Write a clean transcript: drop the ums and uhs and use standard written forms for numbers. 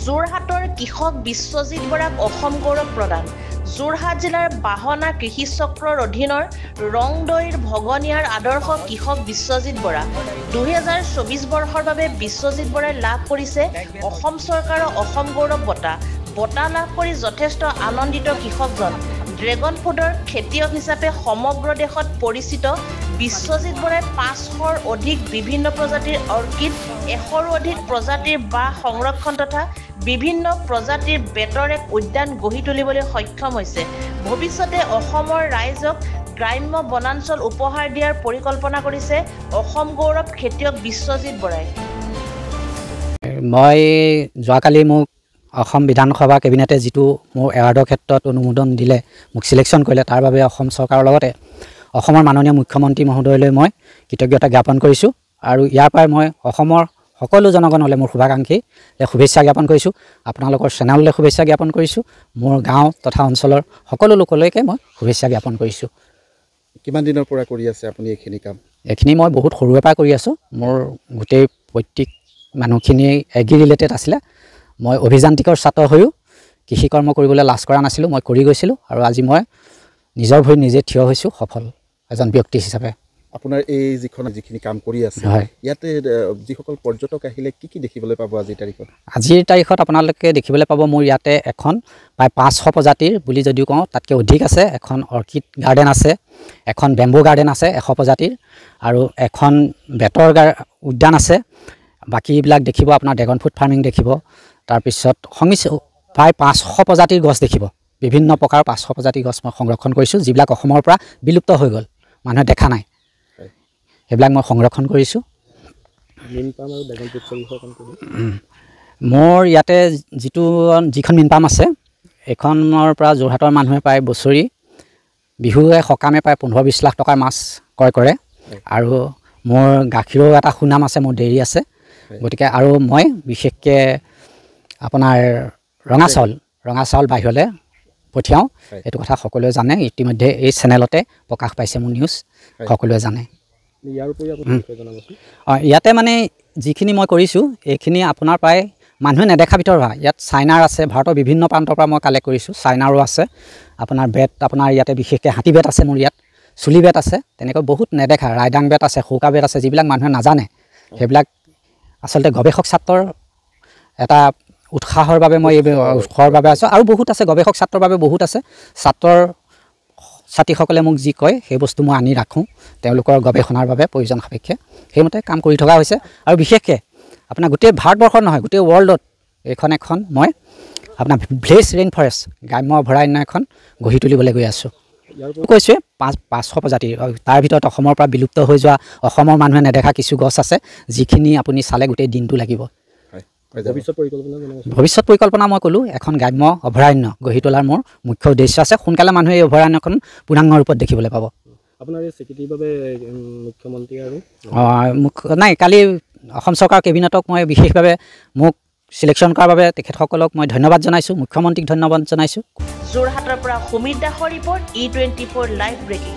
যোৰহাটৰ কৃষক বিশ্বজিৎ বৰাক অসম গৌৰৱ প্ৰদান। যোৰহাট জিলাৰ বাহনা কৃষি চক্ৰৰ অধীনৰ ৰংদৈৰ ভগনিয়াৰ আদৰ্শ কৃষক বিশ্বজিৎ বৰা 2024 বৰ্ষৰ বাবে বিশ্বজিৎ বৰাই লাভ কৰিছে অসম চৰকাৰৰ অসম গৌৰৱ বঁটা। বঁটা লাভ কৰি যথেষ্ট আনন্দিত কৃষকজন। ড্ৰেগন ফ্ৰুটৰ খেতিয়ক হিচাপে সমগ্ৰ দেশত পৰিচিত বিশ্বজিৎ বৰাই 500ৰ অধিক বিভিন্ন প্ৰজাতিৰ অৰ্কিড, 100ৰো অধিক প্ৰজাতিৰ বাঁহ সংৰক্ষণ তথা বিভিন্ন প্ৰজাতিৰ বেতৰ এক উদ্যান গঢ়ি তুলিবলৈ সক্ষম হৈছে। ভৱিষ্যতে অসমৰ ৰাইজক গ্ৰাম্য বনাঞ্চল উপহাৰ দিয়াৰ পৰিকল্পনা কৰিছে অসম গৌৰৱ খেতিয়ক বিশ্বজিৎ বৰাই। মই যোৱাকালি মোক অসম বিধানসভা কেবিনেটে যিটো মোৰ এৱাৰ্ডৰ ক্ষেত্ৰত অনুমোদন দিলে, মোক চিলেকশ্যন কৰিলে, তাৰ বাবে অসম চৰকাৰৰ লগতে অসমৰ মাননীয় মুখ্যমন্ত্ৰী মহোদয়লৈ মই কৃতজ্ঞতা জ্ঞাপন কৰিছোঁ। আৰু ইয়াৰ পৰাই মই অসমৰ সকলো জনগণলৈ মোৰ শুভাকাংক্ষী শুভেচ্ছা জ্ঞাপন কৰিছোঁ। আপোনালোকৰ চেনেললৈ শুভেচ্ছা জ্ঞাপন কৰিছোঁ। মোৰ গাঁও তথা অঞ্চলৰ সকলো লোকলৈকে মই শুভেচ্ছা জ্ঞাপন কৰিছোঁ। কিমান দিনৰ পৰা কৰি আছে আপুনি এইখিনি কাম? এইখিনি মই বহুত সৰুৰে পৰা কৰি আছোঁ। মোৰ গোটেই প্ৰত্যেক মানুহখিনি এগ্ৰি ৰিলেটেড আছিলে। মই অভিযান্ত্ৰিকৰ ছাত্ৰ হৈও কৃষি কৰ্ম কৰিবলৈ লাজ কৰা নাছিলোঁ। মই কৰি গৈছিলোঁ আৰু আজি মই নিজৰ ভৰিত নিজে থিয় হৈছোঁ সফল এজন ব্যক্তি হিচাপে। আপোনাৰ এই যিখিনি কাম কৰি আছে, ইয়াতে যিসকল পৰ্যটক আহিলে কি কি দেখিবলৈ পাব আজিৰ তাৰিখত? আজিৰ তাৰিখত আপোনালোকে দেখিবলৈ পাব মোৰ ইয়াতে এখন প্ৰায় 500 প্ৰজাতিৰ বুলি যদিও কওঁ তাতকৈ অধিক আছে। এখন অৰ্কিড গাৰ্ডেন আছে, এখন বেম্বু গাৰ্ডেন আছে 100 প্ৰজাতিৰ, আৰু এখন বেতৰ উদ্যান আছে। বাকীবিলাক দেখিব আপোনাৰ ড্ৰেগন ফ্ৰুট ফাৰ্মিং দেখিব। তাৰপিছত প্ৰায় 500 প্ৰজাতিৰ গছ দেখিব। বিভিন্ন প্ৰকাৰৰ 500 প্ৰজাতিৰ গছ মই সংৰক্ষণ কৰিছোঁ, যিবিলাক অসমৰ পৰা বিলুপ্ত হৈ গ'ল, মানুহে দেখা নাই, সেইবিলাক মই সংৰক্ষণ কৰিছোঁ। মোৰ ইয়াতে যিখন মীন পাম আছে, এইখনৰ পৰা যোৰহাটৰ মানুহে প্ৰায় বছৰি বিহুৱে সকামে প্ৰায় 15-20 লাখ টকাৰ মাছ ক্ৰয় কৰে। আৰু মোৰ গাখীৰৰ এটা সুনাম আছে, মোৰ ডেইৰী আছে। গতিকে আৰু মই বিশেষকৈ আপোনাৰ ৰঙা চাউল বাহিৰলৈ পঠিয়াওঁ। এইটো কথা সকলোৱে জানে, ইতিমধ্যে এই চেনেলতে প্ৰকাশ পাইছে মোৰ নিউজ, সকলোৱে জানে। ইয়াতে মানে যিখিনি মই কৰিছোঁ এইখিনি আপোনাৰ প্ৰায় মানুহে নেদেখা ভিতৰত হোৱা। ইয়াত চাইনাৰ আছে, ভাৰতৰ বিভিন্ন প্ৰান্তৰ পৰা মই কালেক্ট কৰিছোঁ। চাইনাৰো আছে, আপোনাৰ বেত, আপোনাৰ ইয়াতে বিশেষকৈ হাতী বেত আছে, মোৰ ইয়াত চুলি বেত আছে, তেনেকৈ বহুত নেদেখা ৰাইডাং বেত আছে, শৌকা বেত আছে, যিবিলাক মানুহে নাজানে। সেইবিলাক আচলতে গৱেষক ছাত্ৰৰ এটা উৎসাহৰ বাবে মই এই উৎসাহৰ বাবে আছোঁ। আৰু বহুত আছে, গৱেষক ছাত্ৰৰ বাবে বহুত আছে। ছাত্ৰীসকলে মোক যি কয় সেই বস্তু মই আনি ৰাখোঁ তেওঁলোকৰ গৱেষণাৰ বাবে প্ৰয়োজন সাপেক্ষে। সেইমতে কাম কৰি থকা হৈছে। আৰু বিশেষকৈ আপোনাৰ গোটেই ভাৰতবৰ্ষত নহয়, গোটেই ৱৰ্ল্ডত এখন মই আপোনাৰ ভিলেজ ৰেইন ফৰেষ্ট গ্ৰাম্য অভয়াৰণ্য এখন গঢ়ি তুলিবলৈ গৈ আছোঁ। কৈছোঁৱে 500 প্ৰজাতিৰ, তাৰ ভিতৰত অসমৰ পৰা বিলুপ্ত হৈ যোৱা, অসমৰ মানুহে নেদেখা কিছু গছ আছে, যিখিনি আপুনি চালে গোটেই দিনটো লাগিব। ভৱিষ্যত পৰিকল্পনা মই ক'লোঁ, এখন গ্ৰাম্য অভয়াৰণ্য গঢ়ি তোলাৰ মোৰ মুখ্য উদ্দেশ্য আছে। সোনকালে মানুহে এই অভয়াৰণ্যখন পূৰ্ণাংগ ৰূপত দেখিবলৈ পাব। আপোনাৰ এই স্বীকৃতিৰ বাবে মুখ্যমন্ত্ৰী আৰু নাই, কালি অসম চৰকাৰৰ কেবিনেটক মই বিশেষভাৱে মোক চিলেকশ্যন কৰাৰ বাবে তেখেতসকলক মই ধন্যবাদ জনাইছোঁ, মুখ্যমন্ত্ৰীক ধন্যবাদ জনাইছোঁ। যোৰহাটৰ পৰা সুমিত দাসৰ ৰিপৰ্ট, E24 লাইভ ব্ৰেকিং।